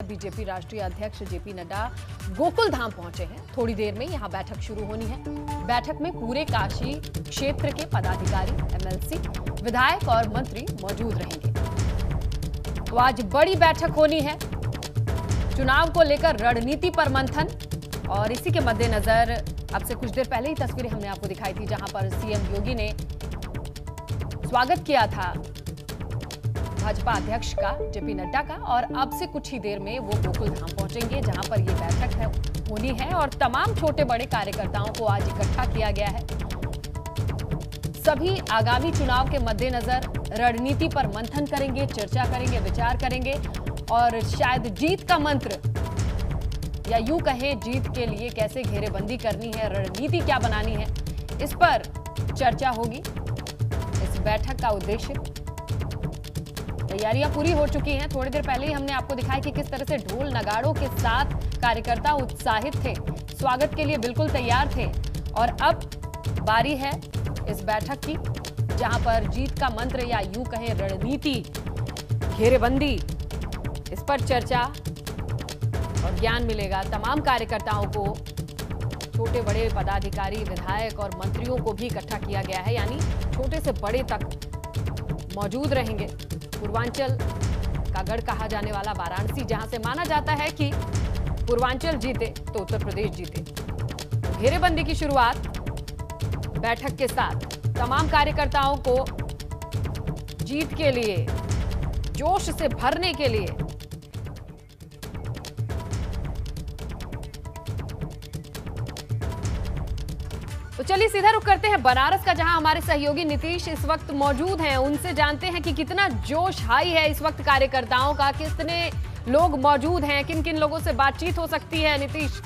BJP राष्ट्रीय अध्यक्ष JP Nadda Gokul Dham पहुंचे हैं। थोड़ी देर में यहां बैठक शुरू होनी है। बैठक में पूरे काशी क्षेत्र के पदाधिकारी, एमएलसी, विधायक और मंत्री मौजूद रहेंगे। तो आज बड़ी बैठक होनी है। चुनाव को लेकर रणनीति पर मंथन, और इसी के मद्देनजर अब से कुछ देर पहले ही तस्वीरें हमने आपको दिखाई थी, जहां पर सीएम योगी ने स्वागत किया था भाजपा अध्यक्ष का, जेपी नड्डा का, और अब से कुछ ही देर में वो गोकुल धाम पहुंचेंगे, जहां पर ये बैठक होनी है और तमाम छोटे बड़े कार्यकर्ताओं को आज इकट्ठा किया गया है। सभी आगामी चुनाव के मद्देनजर रणनीति पर मंथन करेंगे, चर्चा करेंगे, विचार करेंगे, और शायद जीत का मंत्र, या यूं कहें जीत के लिए कैसे घेरेबंदी करनी है, रणनीति क्या बनानी है, इस पर चर्चा होगी। इस बैठक का उद्देश्य, तैयारियां पूरी हो चुकी हैं। थोड़ी देर पहले ही हमने आपको दिखाया कि किस तरह से ढोल नगाड़ों के साथ कार्यकर्ता उत्साहित थे, स्वागत के लिए बिल्कुल तैयार थे। और अब बारी है इस बैठक की, जहां पर जीत का मंत्र, या यूं कहें रणनीति, घेरेबंदी, इस पर चर्चा और ज्ञान मिलेगा। तमाम कार्यकर्ताओं को, छोटे बड़े पदाधिकारी, विधायक और मंत्रियों को भी इकट्ठा किया गया है, यानी छोटे से बड़े तक मौजूद रहेंगे। पूर्वांचल का गढ़ कहा जाने वाला वाराणसी, जहां से माना जाता है कि पूर्वांचल जीते तो उत्तर प्रदेश जीते। घेरेबंदी की शुरुआत बैठक के साथ, तमाम कार्यकर्ताओं को जीत के लिए, जोश से भरने के लिए तो चलिए सीधा रुख करते हैं बनारस का, जहां हमारे सहयोगी नीतीश इस वक्त मौजूद हैं। उनसे जानते हैं कि कितना जोश हाई है इस वक्त कार्यकर्ताओं का, कितने लोग मौजूद हैं, किन किन लोगों से बातचीत हो सकती है। नीतीश,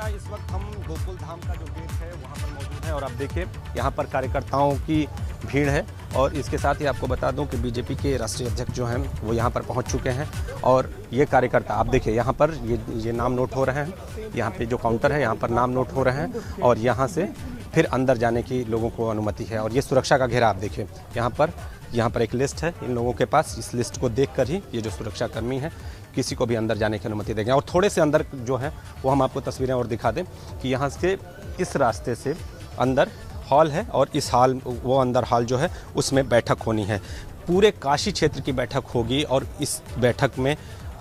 इस वक्त हम गोकुल धाम का जो गेट है वहाँ पर मौजूद है, और आप देखिए यहाँ पर कार्यकर्ताओं की भीड़ है। और इसके साथ ही आपको बता दूं कि बीजेपी के राष्ट्रीय अध्यक्ष जो हैं वो यहाँ पर पहुँच चुके हैं, और ये कार्यकर्ता आप देखिए यहाँ पर ये नाम नोट हो रहे हैं। यहाँ पे जो काउंटर है यहाँ पर नाम नोट हो रहे हैं, और यहाँ से फिर अंदर जाने की लोगों को अनुमति है। और ये सुरक्षा का घेरा आप देखिए, यहाँ पर एक लिस्ट है इन लोगों के पास। इस लिस्ट को देखकर ही ये जो सुरक्षा कर्मी हैं किसी को भी अंदर जाने की अनुमति देंगे। और थोड़े से अंदर जो है वो हम आपको तस्वीरें और दिखा दें कि यहाँ से इस रास्ते से अंदर हॉल है, और इस हॉल, वो अंदर हॉल जो है उसमें बैठक होनी है। पूरे काशी क्षेत्र की बैठक होगी, और इस बैठक में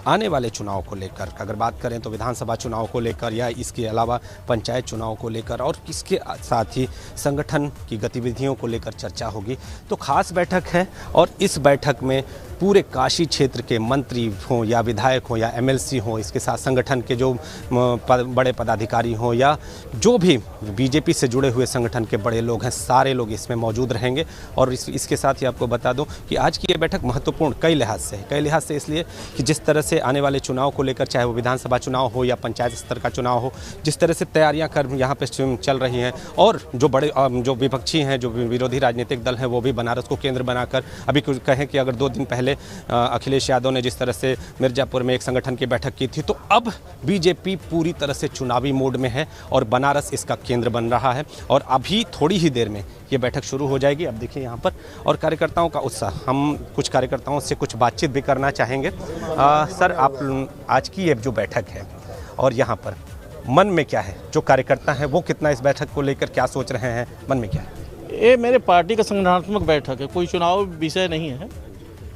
आने वाले चुनाव को लेकर, अगर बात करें तो विधानसभा चुनाव को लेकर, या इसके अलावा पंचायत चुनाव को लेकर, और इसके साथ ही संगठन की गतिविधियों को लेकर चर्चा होगी। तो खास बैठक है, और इस बैठक में पूरे काशी क्षेत्र के मंत्री हों या विधायक हों या एमएलसी हों, इसके साथ संगठन के जो बड़े पदाधिकारी हों या जो भी बीजेपी से जुड़े हुए संगठन के बड़े लोग हैं, सारे लोग इसमें मौजूद रहेंगे। और इसके साथ ही आपको बता दूं कि आज की ये बैठक महत्वपूर्ण कई लिहाज से इसलिए कि जिस तरह से आने वाले चुनाव को लेकर, चाहे वो विधानसभा चुनाव हो या पंचायत स्तर का चुनाव हो, जिस तरह से तैयारियाँ कर यहाँ पर चल रही हैं, और जो बड़े जो विपक्षी हैं, जो विरोधी राजनीतिक दल हैं, वो भी बनारस को केंद्र बनाकर, अभी कहें कि अगर 2 दिन पहले अखिलेश यादव ने जिस तरह से मिर्जापुर में एक संगठन की बैठक की थी, तो अब बीजेपी पूरी तरह से चुनावी मोड में है, और बनारस इसका केंद्र बन रहा है। और अभी थोड़ी ही देर में ये बैठक शुरू हो जाएगी। अब देखिए यहाँ पर, और कार्यकर्ताओं का उत्साह, हम कुछ कार्यकर्ताओं से कुछ बातचीत भी करना चाहेंगे। सर, आप आज की ये जो बैठक है, और यहाँ पर मन में क्या है, जो कार्यकर्ता हैं वो कितना इस बैठक को लेकर क्या सोच रहे हैं, मन में क्या है? ये मेरे पार्टी का संगठनात्मक बैठक है, कोई चुनाव विषय नहीं है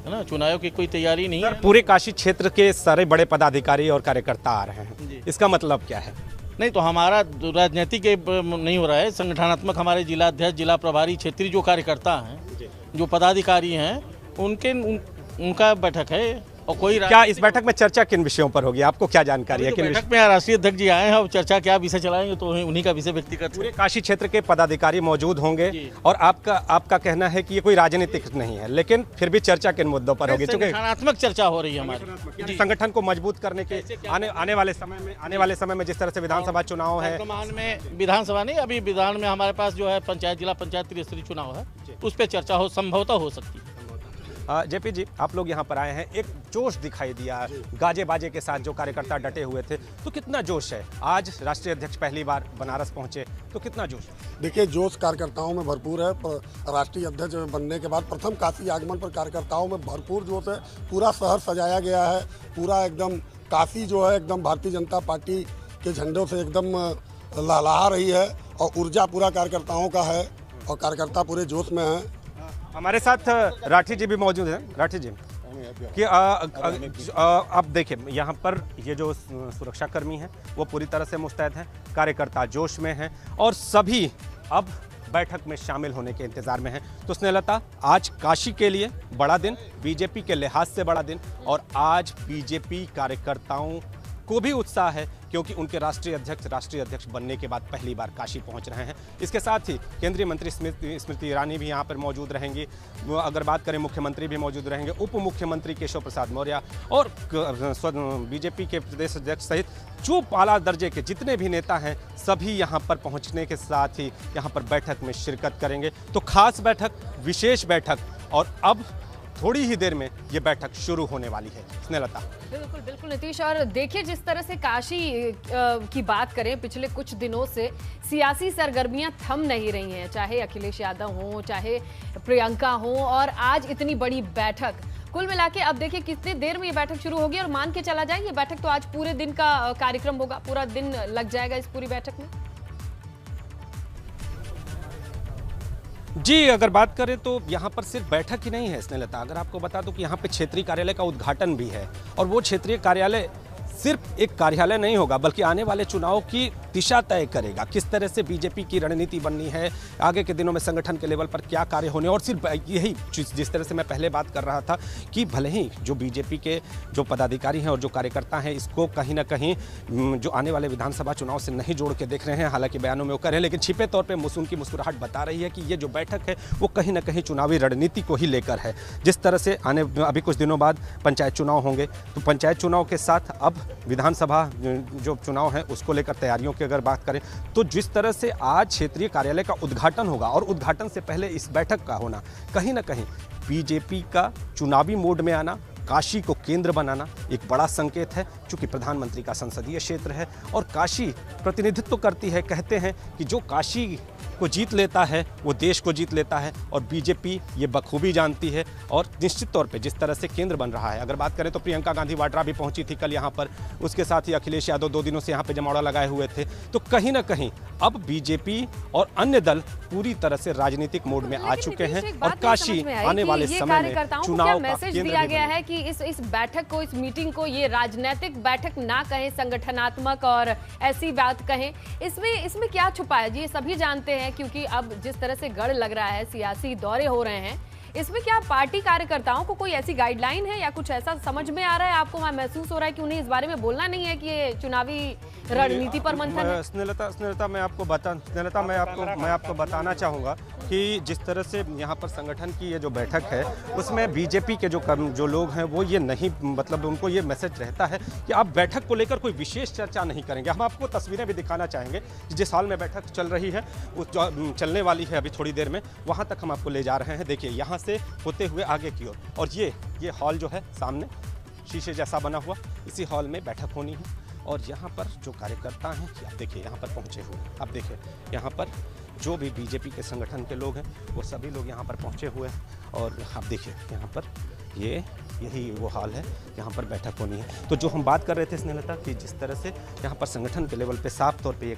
ना, चुनाव की कोई तैयारी नहीं है। पूरे काशी क्षेत्र के सारे बड़े पदाधिकारी और कार्यकर्ता आ रहे हैं, इसका मतलब क्या है? नहीं, तो हमारा राजनीतिक नहीं हो रहा है, संगठनात्मक हमारे जिला अध्यक्ष, जिला प्रभारी, क्षेत्रीय जो कार्यकर्ता हैं, जो पदाधिकारी हैं, उनका बैठक है। और कोई क्या इस बैठक में चर्चा किन विषयों पर होगी, आपको क्या जानकारी है? तो बैठक में राष्ट्रीय अध्यक्ष जी आए हैं, और चर्चा क्या विषय चलाएंगे तो उन्हीं का विषय व्यक्तिगत। पूरे काशी क्षेत्र के पदाधिकारी मौजूद होंगे, और आपका कहना है कि ये कोई राजनीतिक नहीं है, लेकिन फिर भी चर्चा किन मुद्दों पर होगी? संगठनात्मक चर्चा हो रही है हमारी, संगठन को मजबूत करने के आने वाले समय में जिस तरह से विधानसभा चुनाव है, वर्तमान में विधानसभा नहीं, अभी विधान में हमारे पास जो है पंचायत, जिला पंचायत त्रिस्तरीय चुनाव है, उस पर चर्चा संभवतः हो सकती है। जेपी जी, आप लोग यहाँ पर आए हैं, एक जोश दिखाई दिया गाजे बाजे के साथ जो कार्यकर्ता डटे हुए थे, तो कितना जोश है? आज राष्ट्रीय अध्यक्ष पहली बार बनारस पहुंचे, तो कितना जोश? देखिए, जोश कार्यकर्ताओं में भरपूर है। राष्ट्रीय अध्यक्ष बनने के बाद प्रथम काशी आगमन पर कार्यकर्ताओं में भरपूर जोश है। पूरा शहर सजाया गया है, पूरा एकदम काशी जो है एकदम भारतीय जनता पार्टी के झंडों से एकदम लहलहा रही है और ऊर्जा पूरा कार्यकर्ताओं का है और कार्यकर्ता पूरे जोश में हैं। हमारे साथ राठी जी भी मौजूद हैं। राठी जी कि अब देखिए, यहाँ पर ये जो सुरक्षाकर्मी हैं वो पूरी तरह से मुस्तैद हैं, कार्यकर्ता जोश में हैं और सभी अब बैठक में शामिल होने के इंतजार में हैं। तो स्नेहलता, आज काशी के लिए बड़ा दिन, बीजेपी के लिहाज से बड़ा दिन, और आज बीजेपी कार्यकर्ताओं को भी उत्साह है क्योंकि उनके राष्ट्रीय अध्यक्ष बनने के बाद पहली बार काशी पहुंच रहे हैं। इसके साथ ही केंद्रीय मंत्री स्मृति ईरानी भी यहाँ पर मौजूद रहेंगी। अगर बात करें, मुख्यमंत्री भी मौजूद रहेंगे, उप मुख्यमंत्री केशव प्रसाद मौर्य और बीजेपी के प्रदेश अध्यक्ष सहित जो आला दर्जे के जितने भी नेता हैं, सभी यहाँ पर पहुँचने के साथ ही यहाँ पर बैठक में शिरकत करेंगे। तो खास बैठक, विशेष बैठक, और अब थोड़ी ही देर में ये बैठक शुरू होने वाली है। स्नेहलता, बिल्कुल बिल्कुल नीतीश, और देखिए जिस तरह से काशी की बात करें, पिछले कुछ दिनों से सियासी सरगर्मियां थम नहीं रही हैं, चाहे अखिलेश यादव हो, चाहे प्रियंका हो, और आज इतनी बड़ी बैठक। कुल मिला के अब देखिए कितनी देर में ये बैठक शुरू होगी, और मान के चला जाए ये बैठक तो आज पूरे दिन का कार्यक्रम होगा, पूरा दिन लग जाएगा इस पूरी बैठक में। जी, अगर बात करें तो यहाँ पर सिर्फ बैठक ही नहीं है स्नेहलता, अगर आपको बता दूं कि यहाँ पे क्षेत्रीय कार्यालय का उद्घाटन भी है, और वो क्षेत्रीय कार्यालय सिर्फ एक कार्यालय नहीं होगा बल्कि आने वाले चुनाव की दिशा तय करेगा। किस तरह से बीजेपी की रणनीति बननी है, आगे के दिनों में संगठन के लेवल पर क्या कार्य होने, और सिर्फ यही जिस तरह से मैं पहले बात कर रहा था कि भले ही जो बीजेपी के जो पदाधिकारी हैं और जो कार्यकर्ता हैं, इसको कहीं ना कहीं जो आने वाले विधानसभा चुनाव से नहीं जोड़ के देख रहे हैं, हालांकि बयानों में वो कर रहे हैं, लेकिन छिपे तौर पर उनकी मुस्कुराहट बता रही है कि ये जो बैठक है वो कहीं ना कहीं चुनावी रणनीति को ही लेकर है। जिस तरह से अभी कुछ दिनों बाद पंचायत चुनाव होंगे, तो पंचायत चुनाव के साथ अब विधानसभा जो चुनाव है उसको लेकर तैयारियों की अगर बात करें, तो जिस तरह से आज क्षेत्रीय कार्यालय का उद्घाटन होगा और उद्घाटन से पहले इस बैठक का होना, कहीं ना कहीं बीजेपी का चुनावी मोड में आना, काशी को केंद्र बनाना एक बड़ा संकेत है। चूंकि प्रधानमंत्री का संसदीय क्षेत्र है और काशी प्रतिनिधित्व करती है, कहते हैं कि जो काशी को जीत लेता है वो देश को जीत लेता है, और बीजेपी ये बखूबी जानती है। और निश्चित तौर पे जिस तरह से केंद्र बन रहा है, अगर बात करें तो प्रियंका गांधी वाड्रा भी पहुंची थी कल यहाँ पर, उसके साथ ही अखिलेश यादव 2 दिनों से यहाँ पे जमावड़ा लगाए हुए थे। तो कहीं ना कहीं अब बीजेपी और अन्य दल पूरी तरह से राजनीतिक मोड में आ चुके हैं, और काशी आने वाले समय में चुनाव का मैसेज दिया गया है कि इस बैठक को, इस मीटिंग को ये राजनीतिक बैठक ना कहें, संगठनात्मक और ऐसी बात कहें। इसमें क्या छुपा है जी? ये सभी जानते हैं, क्योंकि अब जिस तरह से गढ़ लग रहा है, सियासी दौरे हो रहे हैं, इसमें क्या पार्टी कार्यकर्ताओं को कोई ऐसी गाइडलाइन है या कुछ ऐसा समझ में आ रहा है आपको, महसूस हो रहा है कि उन्हें इस बारे में बोलना नहीं है कि ये चुनावी रणनीति पर मंथन है? स्नेहलता मैं आपको बताना चाहूँगा कि जिस तरह से यहाँ पर संगठन की ये जो बैठक है, उसमें बीजेपी के जो लोग हैं वो ये नहीं, मतलब उनको ये मैसेज रहता है कि आप बैठक को लेकर कोई विशेष चर्चा नहीं करेंगे। हम आपको तस्वीरें भी दिखाना चाहेंगे जिस हॉल में बैठक चल रही है, चलने वाली है अभी थोड़ी देर में, वहाँ तक हम आपको ले जा रहे हैं। देखिए, यहाँ से होते हुए आगे की ओर, और ये हॉल जो है सामने शीशे जैसा बना हुआ, इसी हॉल में बैठक होनी है। और यहाँ पर जो कार्यकर्ता हैं, आप देखिए यहाँ पर पहुँचे हुए, आप देखिए यहाँ पर जो भी बीजेपी के संगठन के लोग हैं वो सभी लोग यहाँ पर पहुँचे हुए हैं। और आप देखिए यहाँ पर यही वो हाल है, यहाँ पर बैठक होनी है। तो जो हम बात कर रहे थे स्नेहलता कि जिस तरह से यहाँ पर संगठन के लेवल पे साफ तौर पे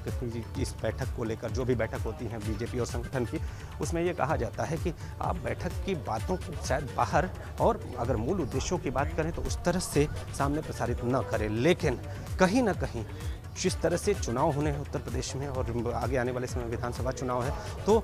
इस बैठक को लेकर जो भी बैठक होती है बीजेपी और संगठन की, उसमें ये कहा जाता है कि आप बैठक की बातों को शायद बाहर, और अगर मूल उद्देश्यों की बात करें तो उस तरह से सामने प्रसारित न करें, लेकिन कहीं ना कहीं जिस तरह से चुनाव होने हैं उत्तर प्रदेश में और आगे आने वाले समय विधानसभा चुनाव है, तो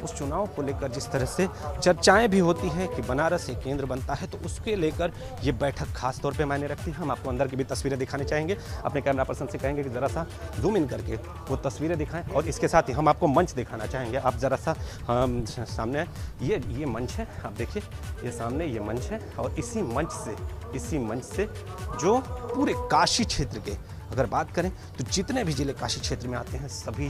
उस चुनाव को लेकर जिस तरह से चर्चाएं भी होती हैं कि बनारस एक केंद्र बनता है, तो उसके लेकर ये बैठक खास तौर पे मायने रखती है। हम आपको अंदर की भी तस्वीरें दिखाने चाहेंगे, अपने कैमरा पर्सन से कहेंगे कि ज़रा सा जूम इन करके वो तस्वीरें दिखाएं, और इसके साथ ही हम आपको मंच दिखाना चाहेंगे। आप ज़रा सा सामने ये मंच है, आप देखिए ये सामने ये मंच है, और इसी मंच से जो पूरे काशी क्षेत्र के अगर बात करें तो जितने भी जिले काशी क्षेत्र में आते हैं सभी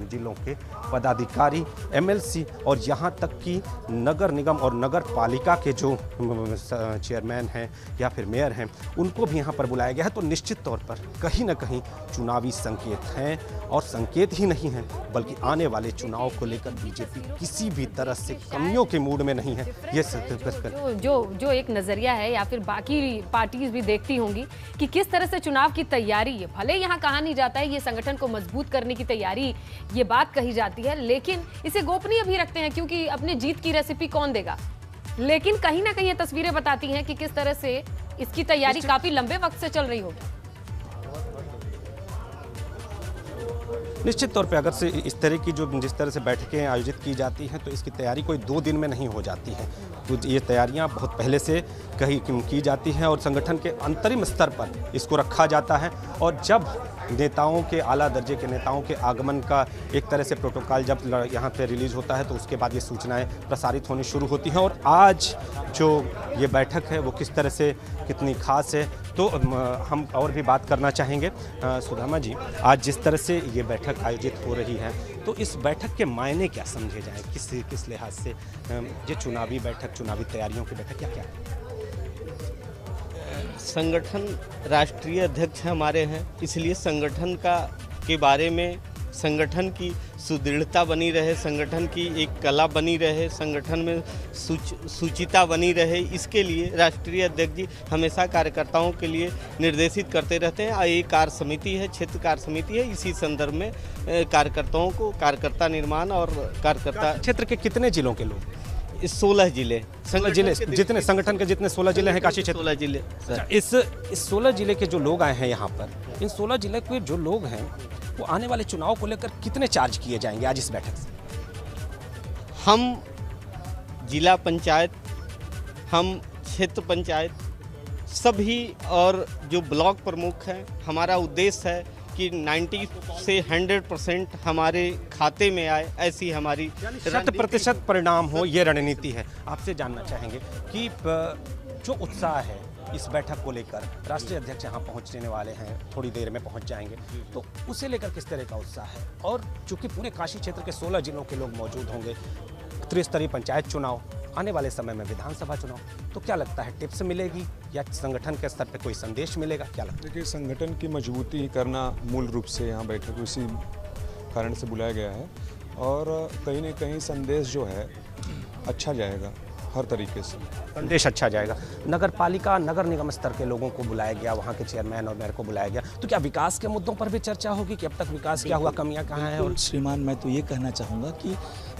जिलों के पदाधिकारी, एमएलसी और यहाँ तक कि नगर निगम और नगर पालिका के जो चेयरमैन हैं या फिर मेयर हैं उनको भी यहाँ पर बुलाया गया है। तो निश्चित तौर पर कहीं ना कहीं चुनावी संकेत हैं और संकेत ही नहीं हैं बल्कि आने वाले चुनाव को लेकर बीजेपी किसी भी तरह से कमियों के मूड में नहीं है। ये जो एक नजरिया है या फिर बाकी पार्टीज भी देखती होंगी कि किस तरह से चुनाव की तैयारी है। भले यहाँ कहा नहीं जाता है ये संगठन को मजबूत करने की तैयारी, ये बात कही जाती है, लेकिन इसे गोपनीय भी रखते हैं क्योंकि अपने जीत की रेसिपी कौन देगा। लेकिन कहीं ना कहीं ये तस्वीरें बताती हैं कि किस तरह से इसकी तैयारी काफी लंबे वक्त से चल रही होगी। निश्चित तौर पे अगर से इस तरह की जिस तरह से बैठकें आयोजित की जाती हैं तो इसकी तैयारी कोई 2 दिन में नहीं हो जाती है। तो ये तैयारियां बहुत पहले से की जाती हैं और संगठन के अंतरिम स्तर पर इसको रखा जाता है। और जब नेताओं के, आला दर्जे के नेताओं के आगमन का एक तरह से प्रोटोकॉल जब यहाँ पे रिलीज़ होता है तो उसके बाद ये सूचनाएं प्रसारित होनी शुरू होती हैं। और आज जो ये बैठक है वो किस तरह से कितनी खास है तो हम और भी बात करना चाहेंगे। सुदामा जी, आज जिस तरह से ये बैठक आयोजित हो रही है तो इस बैठक के मायने क्या समझे जाए, किस लिहाज से ये चुनावी बैठक, चुनावी तैयारियों की बैठक क्या संगठन राष्ट्रीय अध्यक्ष हमारे हैं, इसलिए संगठन के बारे में, संगठन की सुदृढ़ता बनी रहे, संगठन की एक कला बनी रहे, संगठन में सूचिता बनी रहे, इसके लिए राष्ट्रीय अध्यक्ष जी हमेशा कार्यकर्ताओं के लिए निर्देशित करते रहते हैं। ये कार्य समिति है, क्षेत्र कार्य समिति है, इसी संदर्भ में कार्यकर्ताओं को कार्यकर्ता निर्माण और कार्यकर्ता क्षेत्र के कितने जिलों के लोग? 16 जिले, 16 जिले जितने संगठन के जितने 16 जिले हैं काशी क्षेत्र, 16 जिले। इस 16 जिले के जो लोग आए हैं यहाँ पर, इन 16 जिले के जो लोग हैं वो आने वाले चुनाव को लेकर कितने चार्ज किए जाएंगे आज इस बैठक से? हम जिला पंचायत, हम क्षेत्र पंचायत सभी और जो ब्लॉक प्रमुख हैं, हमारा उद्देश्य है कि 90 से 100% हमारे खाते में आए, ऐसी हमारी 100% परिणाम हो, ये रणनीति है। आपसे जानना चाहेंगे कि जो उत्साह है इस बैठक को लेकर, राष्ट्रीय अध्यक्ष यहाँ पहुँचने वाले हैं, थोड़ी देर में पहुँच जाएंगे, तो उसे लेकर किस तरह का उत्साह है? और चूंकि पूरे काशी क्षेत्र के 16 जिलों के लोग मौजूद होंगे, त्रिस्तरीय पंचायत चुनाव, आने वाले समय में विधानसभा चुनाव, तो क्या लगता है टिप्स मिलेगी या संगठन के स्तर पर कोई संदेश मिलेगा, क्या लगता है? देखिए, संगठन की मजबूती करना मूल रूप से यहाँ बैठक उसी कारण से बुलाया गया है और कहीं न कहीं संदेश जो है अच्छा जाएगा, हर तरीके से संदेश अच्छा जाएगा। नगर पालिका, नगर निगम स्तर के लोगों को बुलाया गया, वहाँ के चेयरमैन और मेयर को बुलाया गया, तो क्या विकास के मुद्दों पर भी चर्चा होगी कि अब तक विकास क्या हुआ, कमियां कहाँ हैं? और श्रीमान, मैं तो ये कहना चाहूँगा कि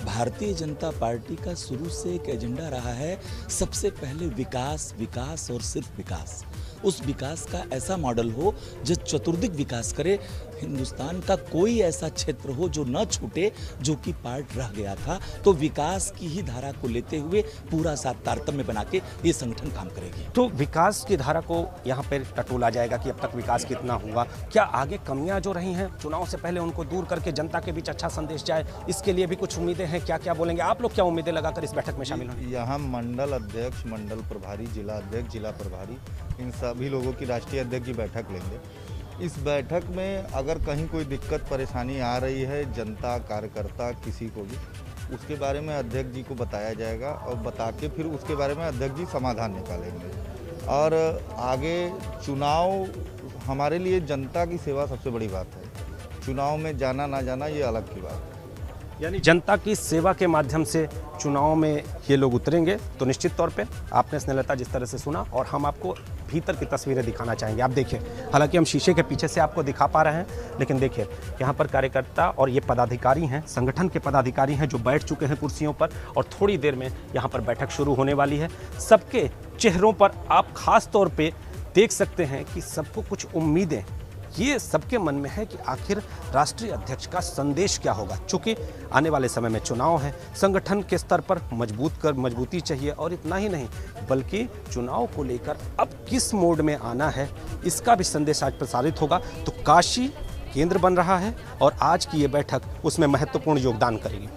भारतीय जनता पार्टी का शुरू से एक एजेंडा रहा है, सबसे पहले विकास, विकास और सिर्फ विकास। उस विकास का ऐसा मॉडल हो जो चतुर्दिक विकास करे, हिंदुस्तान का कोई ऐसा क्षेत्र हो जो न छूटे, जो कि पार्ट रह गया था। तो विकास की ही धारा को लेते हुए पूरा साथ तारतम्य बना के ये संगठन काम करेगी। तो विकास की धारा को यहाँ पर टटोला जाएगा कि अब तक विकास कितना हुआ, क्या आगे कमियां जो रही हैं चुनाव से पहले उनको दूर करके जनता के बीच अच्छा संदेश जाए, इसके लिए भी कुछ उम्मीदें हैं? क्या क्या बोलेंगे आप लोग, क्या उम्मीदें लगाकर इस बैठक में शामिल होंगे? यहाँ मंडल अध्यक्ष, मंडल प्रभारी, जिला अध्यक्ष, जिला प्रभारी, इन सभी लोगों की राष्ट्रीय अध्यक्ष की बैठक लेंगे। इस बैठक में अगर कहीं कोई दिक्कत परेशानी आ रही है, जनता, कार्यकर्ता, किसी को भी, उसके बारे में अध्यक्ष जी को बताया जाएगा और बता के फिर उसके बारे में अध्यक्ष जी समाधान निकालेंगे। और आगे चुनाव हमारे लिए जनता की सेवा सबसे बड़ी बात है। चुनाव में जाना ना जाना ये अलग की बात है। यानी जनता की सेवा के माध्यम से चुनाव में ये लोग उतरेंगे। तो निश्चित तौर पे आपने स्नेहलता जिस तरह से सुना और हम आपको भीतर की तस्वीरें दिखाना चाहेंगे। आप देखिए, हालांकि हम शीशे के पीछे से आपको दिखा पा रहे हैं, लेकिन देखिए यहाँ पर कार्यकर्ता और ये पदाधिकारी हैं, संगठन के पदाधिकारी हैं जो बैठ चुके हैं कुर्सियों पर और थोड़ी देर में यहाँ पर बैठक शुरू होने वाली है। सबके चेहरों पर आप खास तौर पर देख सकते हैं कि सबको कुछ उम्मीदें, ये सबके मन में है कि आखिर राष्ट्रीय अध्यक्ष का संदेश क्या होगा। चूँकि आने वाले समय में चुनाव है, संगठन के स्तर पर मजबूती चाहिए और इतना ही नहीं बल्कि चुनाव को लेकर अब किस मोड में आना है इसका भी संदेश आज प्रसारित होगा। तो काशी केंद्र बन रहा है और आज की ये बैठक उसमें महत्वपूर्ण योगदान करेगी।